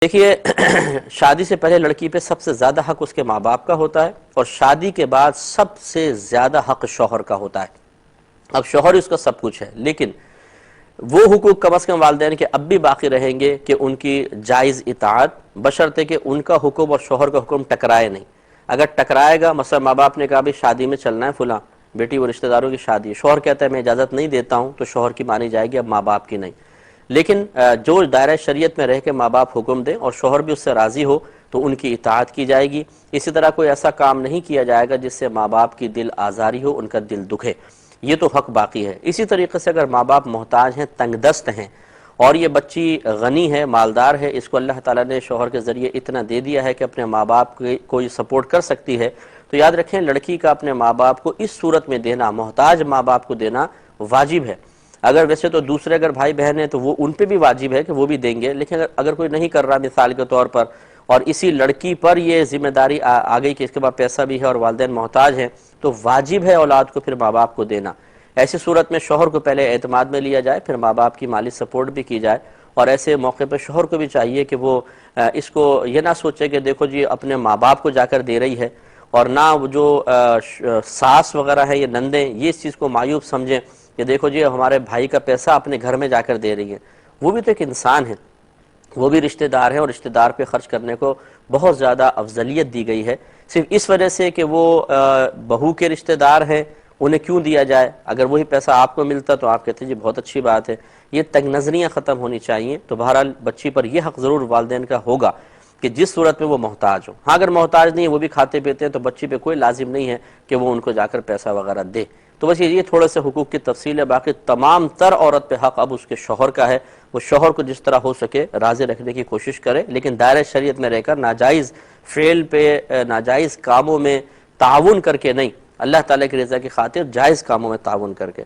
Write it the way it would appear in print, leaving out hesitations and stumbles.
دیکھیے شادی سے پہلے لڑکی پہ سب سے زیادہ حق اس کے ماں باپ کا ہوتا ہے، اور شادی کے بعد سب سے زیادہ حق شوہر کا ہوتا ہے۔ اب شوہر اس کا سب کچھ ہے، لیکن وہ حقوق کم از کم والدین کے اب بھی باقی رہیں گے کہ ان کی جائز اطاعت، بشرطے کہ ان کا حکم اور شوہر کا حکم ٹکرائے نہیں۔ اگر ٹکرائے گا، مثلا ماں باپ نے کہا بھی شادی میں چلنا ہے فلاں بیٹی، وہ رشتہ داروں کی شادی ہے، شوہر کہتا ہے میں اجازت نہیں دیتا ہوں، تو شوہر کی مانی جائے گی، اب ماں باپ کی نہیں۔ لیکن جو دائرہ شریعت میں رہ کے ماں باپ حکم دیں اور شوہر بھی اس سے راضی ہو تو ان کی اطاعت کی جائے گی۔ اسی طرح کوئی ایسا کام نہیں کیا جائے گا جس سے ماں باپ کی دل آزاری ہو، ان کا دل دکھے، یہ تو حق باقی ہے۔ اسی طریقے سے اگر ماں باپ محتاج ہیں، تنگ دست ہیں، اور یہ بچی غنی ہے، مالدار ہے، اس کو اللہ تعالیٰ نے شوہر کے ذریعے اتنا دے دیا ہے کہ اپنے ماں باپ کو سپورٹ کر سکتی ہے، تو یاد رکھیں لڑکی کا اپنے ماں باپ کو اس صورت میں دینا، محتاج ماں باپ کو دینا واجب ہے۔ اگر ویسے تو دوسرے اگر بھائی بہن ہیں تو وہ ان پہ بھی واجب ہے کہ وہ بھی دیں گے، لیکن اگر کوئی نہیں کر رہا مثال کے طور پر، اور اسی لڑکی پر یہ ذمہ داری آ گئی کہ اس کے پاس پیسہ بھی ہے اور والدین محتاج ہیں، تو واجب ہے اولاد کو پھر ماں باپ کو دینا۔ ایسی صورت میں شوہر کو پہلے اعتماد میں لیا جائے، پھر ماں باپ کی مالی سپورٹ بھی کی جائے، اور ایسے موقع پہ شوہر کو بھی چاہیے کہ وہ اس کو یہ نہ سوچے کہ دیکھو جی اپنے ماں باپ کو جا کر دے رہی ہے، اور نہ وہ جو ساس وغیرہ ہے یہ نندیں یہ اس چیز کو معیوب سمجھیں کہ دیکھو جی ہمارے بھائی کا پیسہ اپنے گھر میں جا کر دے رہی ہے۔ وہ بھی تو ایک انسان ہے، وہ بھی رشتہ دار ہے، اور رشتہ دار پہ خرچ کرنے کو بہت زیادہ افضلیت دی گئی ہے، صرف اس وجہ سے کہ وہ بہو کے رشتہ دار ہیں انہیں کیوں دیا جائے۔ اگر وہی پیسہ آپ کو ملتا تو آپ کہتے ہیں جی بہت اچھی بات ہے۔ یہ تنگ نظریاں ختم ہونی چاہیے۔ تو بہرحال بچی پر یہ حق ضرور والدین کا ہوگا کہ جس صورت میں وہ محتاج ہو، ہاں اگر محتاج نہیں ہے وہ بھی کھاتے پیتے ہیں تو بچی پہ کوئی لازم نہیں ہے کہ وہ ان کو جا کر پیسہ وغیرہ دے۔ تو بس یہ تھوڑے سے حقوق کی تفصیل ہے، باقی تمام تر عورت پہ حق اب اس کے شوہر کا ہے، وہ شوہر کو جس طرح ہو سکے راضی رکھنے کی کوشش کرے، لیکن دائرہ شریعت میں رہ کر ناجائز فعل پہ، ناجائز کاموں میں تعاون کر کے نہیں، اللہ تعالیٰ کی رضا کی خاطر جائز کاموں میں تعاون کر کے۔